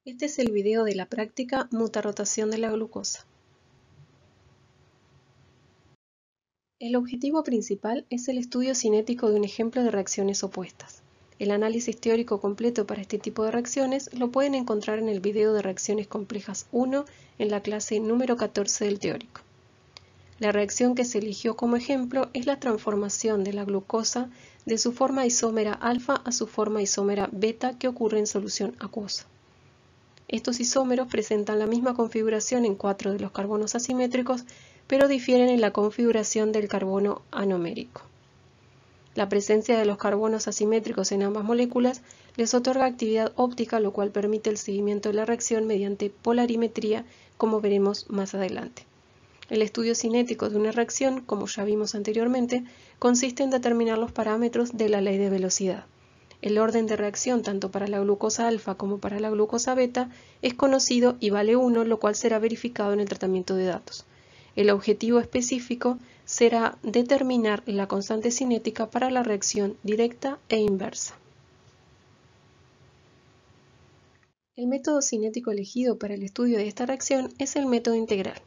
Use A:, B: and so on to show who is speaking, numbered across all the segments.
A: Este es el video de la práctica mutarrotación de la glucosa. El objetivo principal es el estudio cinético de un ejemplo de reacciones opuestas. El análisis teórico completo para este tipo de reacciones lo pueden encontrar en el video de reacciones complejas 1 en la clase número 14 del teórico. La reacción que se eligió como ejemplo es la transformación de la glucosa de su forma isómera alfa a su forma isómera beta que ocurre en solución acuosa. Estos isómeros presentan la misma configuración en 4 de los carbonos asimétricos, pero difieren en la configuración del carbono anomérico. La presencia de los carbonos asimétricos en ambas moléculas les otorga actividad óptica, lo cual permite el seguimiento de la reacción mediante polarimetría, como veremos más adelante. El estudio cinético de una reacción, como ya vimos anteriormente, consiste en determinar los parámetros de la ley de velocidad. El orden de reacción tanto para la glucosa alfa como para la glucosa beta es conocido y vale 1, lo cual será verificado en el tratamiento de datos. El objetivo específico será determinar la constante cinética para la reacción directa e inversa. El método cinético elegido para el estudio de esta reacción es el método integral.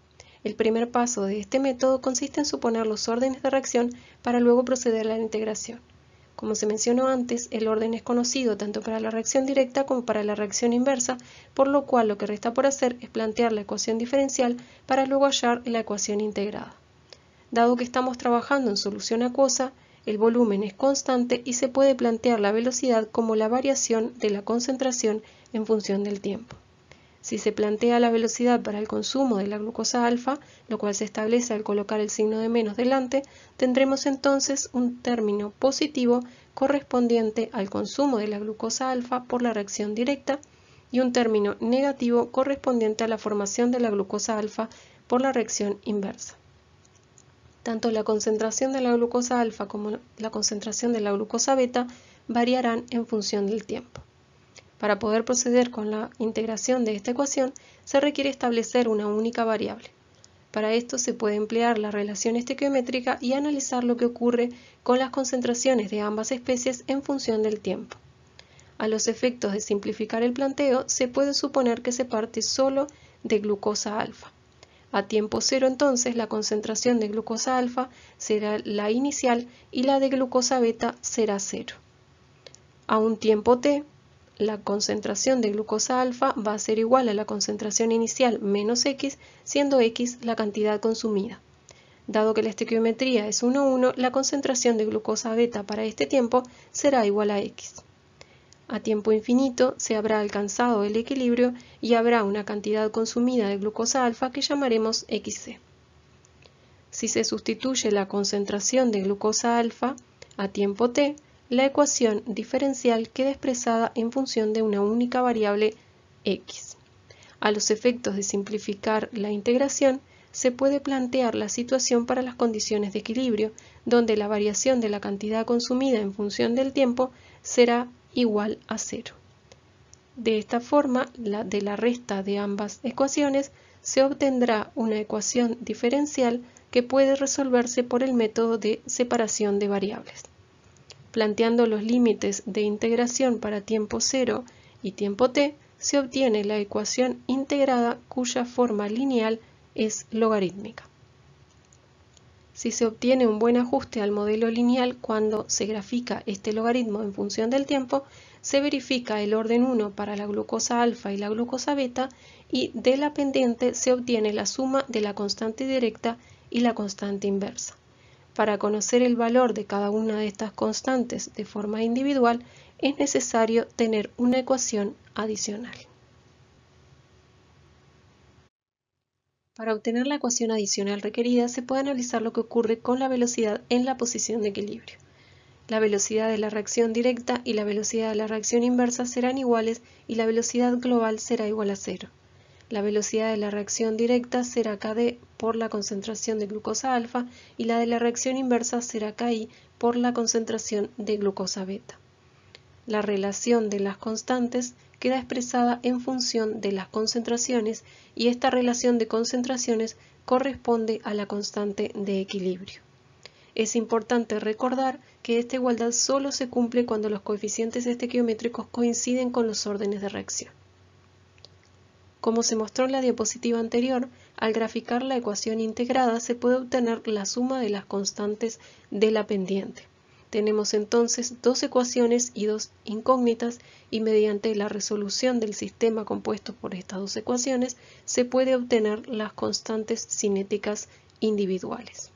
A: El primer paso de este método consiste en suponer los órdenes de reacción para luego proceder a la integración. Como se mencionó antes, el orden es conocido tanto para la reacción directa como para la reacción inversa, por lo cual lo que resta por hacer es plantear la ecuación diferencial para luego hallar la ecuación integrada. Dado que estamos trabajando en solución acuosa, el volumen es constante y se puede plantear la velocidad como la variación de la concentración en función del tiempo. Si se plantea la velocidad para el consumo de la glucosa alfa, lo cual se establece al colocar el signo de menos delante, tendremos entonces un término positivo correspondiente al consumo de la glucosa alfa por la reacción directa y un término negativo correspondiente a la formación de la glucosa alfa por la reacción inversa. Tanto la concentración de la glucosa alfa como la concentración de la glucosa beta variarán en función del tiempo. Para poder proceder con la integración de esta ecuación, se requiere establecer una única variable. Para esto se puede emplear la relación estequiométrica y analizar lo que ocurre con las concentraciones de ambas especies en función del tiempo. A los efectos de simplificar el planteo, se puede suponer que se parte solo de glucosa alfa. A tiempo cero, entonces, la concentración de glucosa alfa será la inicial y la de glucosa beta será 0. A un tiempo t, la concentración de glucosa alfa va a ser igual a la concentración inicial menos x, siendo x la cantidad consumida. Dado que la estequiometría es 1,1, la concentración de glucosa beta para este tiempo será igual a x. A tiempo infinito se habrá alcanzado el equilibrio y habrá una cantidad consumida de glucosa alfa que llamaremos xc. Si se sustituye la concentración de glucosa alfa a tiempo t, la ecuación diferencial queda expresada en función de una única variable x. A los efectos de simplificar la integración, se puede plantear la situación para las condiciones de equilibrio, donde la variación de la cantidad consumida en función del tiempo será igual a 0. De esta forma, de la resta de ambas ecuaciones, se obtendrá una ecuación diferencial que puede resolverse por el método de separación de variables. Planteando los límites de integración para tiempo 0 y tiempo t, se obtiene la ecuación integrada cuya forma lineal es logarítmica. Si se obtiene un buen ajuste al modelo lineal cuando se grafica este logaritmo en función del tiempo, se verifica el orden 1 para la glucosa alfa y la glucosa beta y de la pendiente se obtiene la suma de la constante directa y la constante inversa. Para conocer el valor de cada una de estas constantes de forma individual, es necesario tener una ecuación adicional. Para obtener la ecuación adicional requerida, se puede analizar lo que ocurre con la velocidad en la posición de equilibrio. La velocidad de la reacción directa y la velocidad de la reacción inversa serán iguales y la velocidad global será igual a 0. La velocidad de la reacción directa será Kd por la concentración de glucosa alfa y la de la reacción inversa será Ki por la concentración de glucosa beta. La relación de las constantes queda expresada en función de las concentraciones y esta relación de concentraciones corresponde a la constante de equilibrio. Es importante recordar que esta igualdad solo se cumple cuando los coeficientes estequiométricos coinciden con los órdenes de reacción. Como se mostró en la diapositiva anterior, al graficar la ecuación integrada se puede obtener la suma de las constantes de la pendiente. Tenemos entonces dos ecuaciones y dos incógnitas, y mediante la resolución del sistema compuesto por estas dos ecuaciones se puede obtener las constantes cinéticas individuales.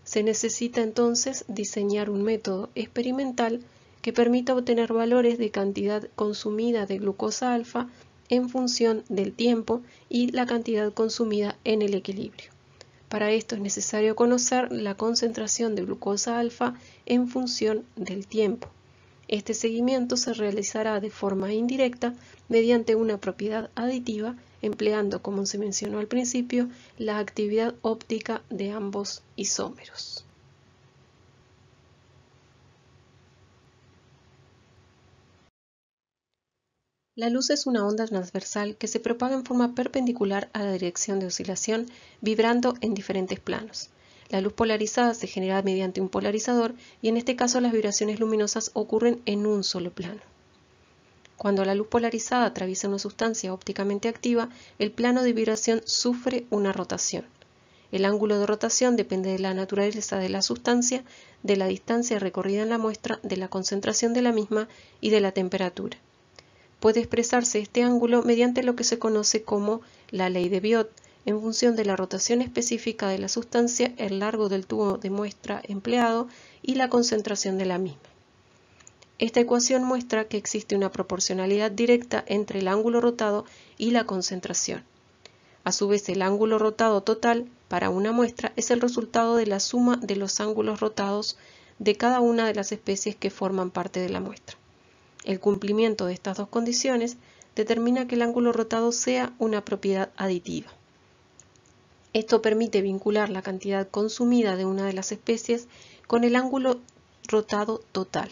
A: Se necesita entonces diseñar un método experimental que permita obtener valores de cantidad consumida de glucosa alfa en función del tiempo y la cantidad consumida en el equilibrio. Para esto es necesario conocer la concentración de glucosa alfa en función del tiempo. Este seguimiento se realizará de forma indirecta mediante una propiedad aditiva, empleando, como se mencionó al principio, la actividad óptica de ambos isómeros. La luz es una onda transversal que se propaga en forma perpendicular a la dirección de oscilación, vibrando en diferentes planos. La luz polarizada se genera mediante un polarizador y en este caso las vibraciones luminosas ocurren en un solo plano. Cuando la luz polarizada atraviesa una sustancia ópticamente activa, el plano de vibración sufre una rotación. El ángulo de rotación depende de la naturaleza de la sustancia, de la distancia recorrida en la muestra, de la concentración de la misma y de la temperatura. Puede expresarse este ángulo mediante lo que se conoce como la ley de Biot, en función de la rotación específica de la sustancia, el largo del tubo de muestra empleado y la concentración de la misma. Esta ecuación muestra que existe una proporcionalidad directa entre el ángulo rotado y la concentración. A su vez, el ángulo rotado total para una muestra es el resultado de la suma de los ángulos rotados de cada una de las especies que forman parte de la muestra. El cumplimiento de estas dos condiciones determina que el ángulo rotado sea una propiedad aditiva. Esto permite vincular la cantidad consumida de una de las especies con el ángulo rotado total.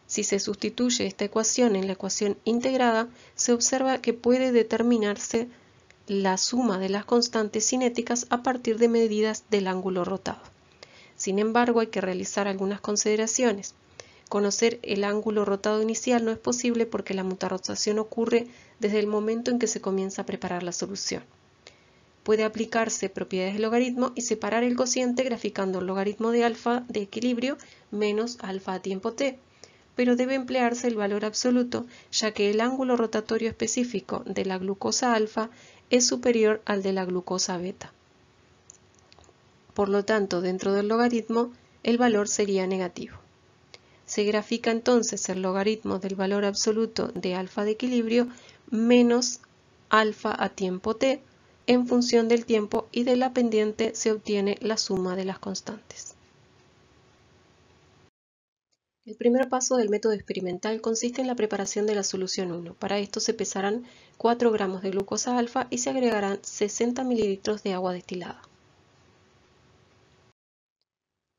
A: Si se sustituye esta ecuación en la ecuación integrada, se observa que puede determinarse la suma de las constantes cinéticas a partir de medidas del ángulo rotado. Sin embargo, hay que realizar algunas consideraciones. Conocer el ángulo rotado inicial no es posible porque la mutarrotación ocurre desde el momento en que se comienza a preparar la solución. Puede aplicarse propiedades de logaritmo y separar el cociente graficando el logaritmo de alfa de equilibrio menos alfa a tiempo t, pero debe emplearse el valor absoluto, ya que el ángulo rotatorio específico de la glucosa alfa es superior al de la glucosa beta. Por lo tanto, dentro del logaritmo, el valor sería negativo. Se grafica entonces el logaritmo del valor absoluto de alfa de equilibrio menos alfa a tiempo t en función del tiempo, y de la pendiente se obtiene la suma de las constantes. El primer paso del método experimental consiste en la preparación de la solución 1. Para esto se pesarán 4 gramos de glucosa alfa y se agregarán 60 mililitros de agua destilada.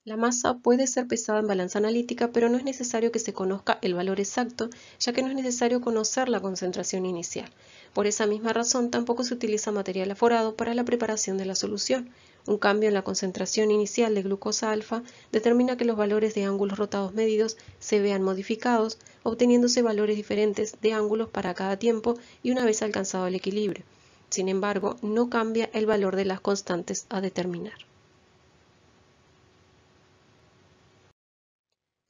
A: La masa puede ser pesada en balanza analítica, pero no es necesario que se conozca el valor exacto, ya que no es necesario conocer la concentración inicial. Por esa misma razón, tampoco se utiliza material aforado para la preparación de la solución. Un cambio en la concentración inicial de glucosa alfa determina que los valores de ángulos rotados medidos se vean modificados, obteniéndose valores diferentes de ángulos para cada tiempo y una vez alcanzado el equilibrio. Sin embargo, no cambia el valor de las constantes a determinar.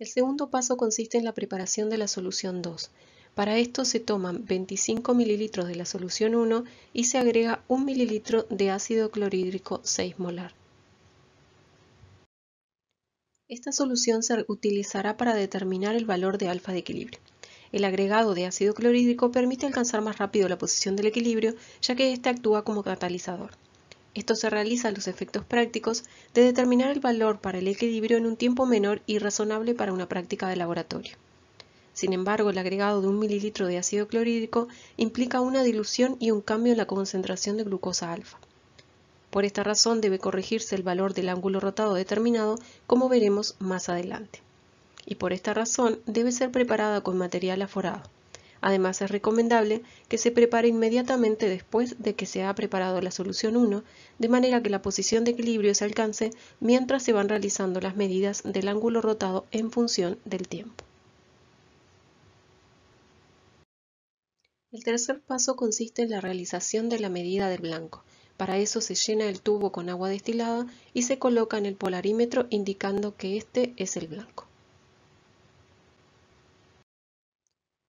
A: El segundo paso consiste en la preparación de la solución 2. Para esto se toman 25 mililitros de la solución 1 y se agrega 1 mililitro de ácido clorhídrico 6 molar. Esta solución se utilizará para determinar el valor de alfa de equilibrio. El agregado de ácido clorhídrico permite alcanzar más rápido la posición del equilibrio, ya que éste actúa como catalizador. Esto se realiza a los efectos prácticos de determinar el valor para el equilibrio en un tiempo menor y razonable para una práctica de laboratorio. Sin embargo, el agregado de 1 mililitro de ácido clorhídrico implica una dilución y un cambio en la concentración de glucosa alfa. Por esta razón debe corregirse el valor del ángulo rotado determinado, como veremos más adelante. Y por esta razón debe ser preparada con material aforado. Además, es recomendable que se prepare inmediatamente después de que se ha preparado la solución 1, de manera que la posición de equilibrio se alcance mientras se van realizando las medidas del ángulo rotado en función del tiempo. El tercer paso consiste en la realización de la medida del blanco. Para eso se llena el tubo con agua destilada y se coloca en el polarímetro indicando que este es el blanco.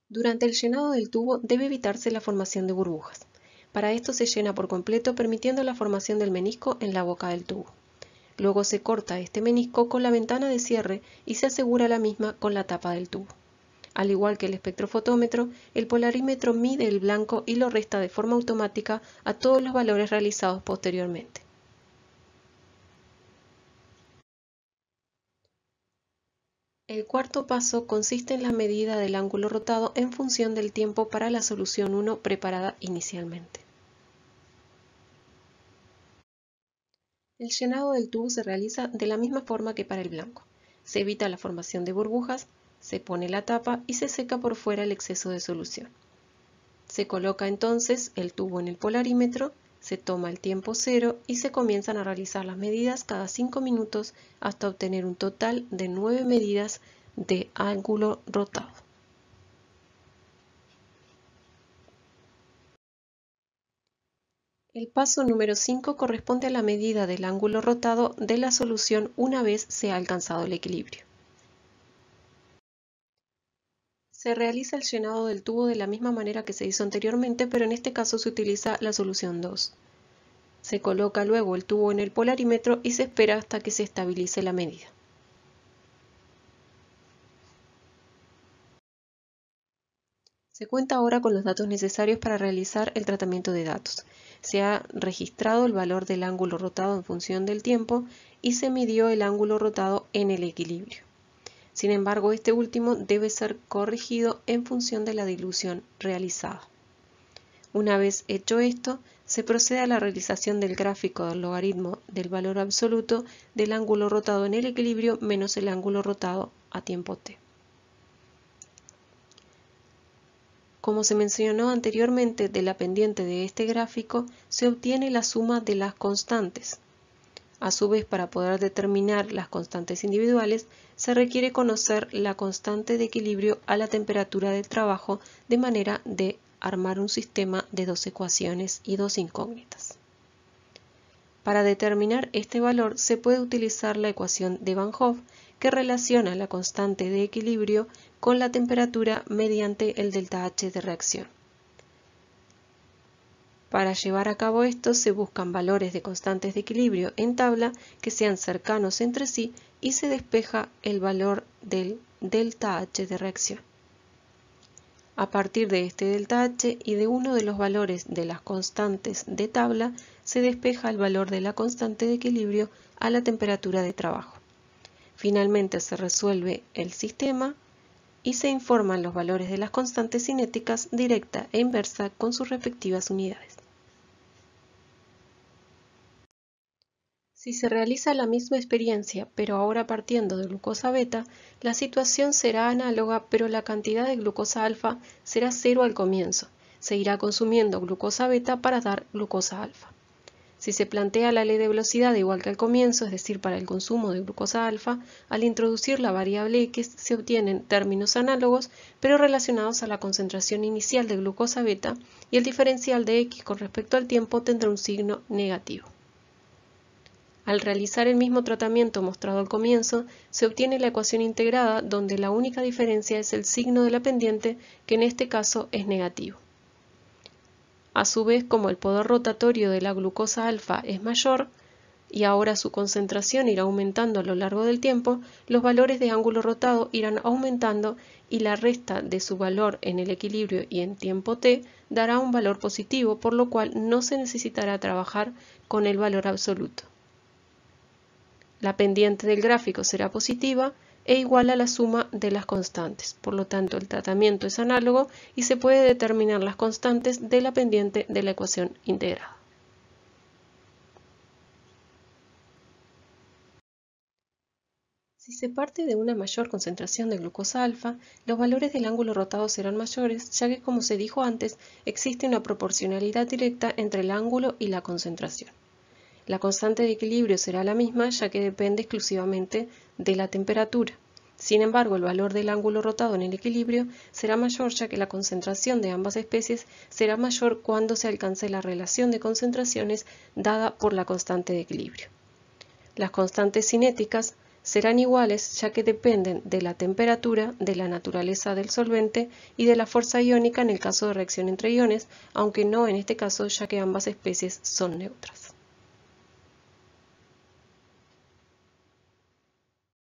A: Durante el llenado del tubo debe evitarse la formación de burbujas. Para esto se llena por completo permitiendo la formación del menisco en la boca del tubo. Luego se corta este menisco con la ventana de cierre y se asegura la misma con la tapa del tubo. Al igual que el espectrofotómetro, el polarímetro mide el blanco y lo resta de forma automática a todos los valores realizados posteriormente. El cuarto paso consiste en la medida del ángulo rotado en función del tiempo para la solución 1 preparada inicialmente. El llenado del tubo se realiza de la misma forma que para el blanco. Se evita la formación de burbujas, se pone la tapa y se seca por fuera el exceso de solución. Se coloca entonces el tubo en el polarímetro, se toma el tiempo cero y se comienzan a realizar las medidas cada 5 minutos hasta obtener un total de 9 medidas de ángulo rotado. El paso número 5 corresponde a la medida del ángulo rotado de la solución una vez se ha alcanzado el equilibrio. Se realiza el llenado del tubo de la misma manera que se hizo anteriormente, pero en este caso se utiliza la solución 2. Se coloca luego el tubo en el polarímetro y se espera hasta que se estabilice la medida. Se cuenta ahora con los datos necesarios para realizar el tratamiento de datos. Se ha registrado el valor del ángulo rotado en función del tiempo y se midió el ángulo rotado en el equilibrio. Sin embargo, este último debe ser corregido en función de la dilución realizada. Una vez hecho esto, se procede a la realización del gráfico del logaritmo del valor absoluto del ángulo rotado en el equilibrio menos el ángulo rotado a tiempo t. Como se mencionó anteriormente, de la pendiente de este gráfico se obtiene la suma de las constantes. A su vez, para poder determinar las constantes individuales, se requiere conocer la constante de equilibrio a la temperatura del trabajo de manera de armar un sistema de dos ecuaciones y dos incógnitas. Para determinar este valor se puede utilizar la ecuación de Van Hoff, que relaciona la constante de equilibrio con la temperatura mediante el delta H de reacción. Para llevar a cabo esto se buscan valores de constantes de equilibrio en tabla que sean cercanos entre sí y se despeja el valor del delta H de reacción. A partir de este delta H y de uno de los valores de las constantes de tabla se despeja el valor de la constante de equilibrio a la temperatura de trabajo. Finalmente se resuelve el sistema y se informan los valores de las constantes cinéticas directa e inversa con sus respectivas unidades. Si se realiza la misma experiencia, pero ahora partiendo de glucosa beta, la situación será análoga, pero la cantidad de glucosa alfa será 0 al comienzo. Se irá consumiendo glucosa beta para dar glucosa alfa. Si se plantea la ley de velocidad igual que al comienzo, es decir, para el consumo de glucosa alfa, al introducir la variable X se obtienen términos análogos, pero relacionados a la concentración inicial de glucosa beta, y el diferencial de X con respecto al tiempo tendrá un signo negativo. Al realizar el mismo tratamiento mostrado al comienzo, se obtiene la ecuación integrada, donde la única diferencia es el signo de la pendiente, que en este caso es negativo. A su vez, como el poder rotatorio de la glucosa alfa es mayor, y ahora su concentración irá aumentando a lo largo del tiempo, los valores de ángulo rotado irán aumentando y la resta de su valor en el equilibrio y en tiempo t dará un valor positivo, por lo cual no se necesitará trabajar con el valor absoluto. La pendiente del gráfico será positiva e igual a la suma de las constantes. Por lo tanto, el tratamiento es análogo y se puede determinar las constantes de la pendiente de la ecuación integrada. Si se parte de una mayor concentración de glucosa alfa, los valores del ángulo rotado serán mayores, ya que, como se dijo antes, existe una proporcionalidad directa entre el ángulo y la concentración. La constante de equilibrio será la misma, ya que depende exclusivamente de la temperatura. Sin embargo, el valor del ángulo rotado en el equilibrio será mayor ya que la concentración de ambas especies será mayor cuando se alcance la relación de concentraciones dada por la constante de equilibrio. Las constantes cinéticas serán iguales ya que dependen de la temperatura, de la naturaleza del solvente y de la fuerza iónica en el caso de reacción entre iones, aunque no en este caso ya que ambas especies son neutras.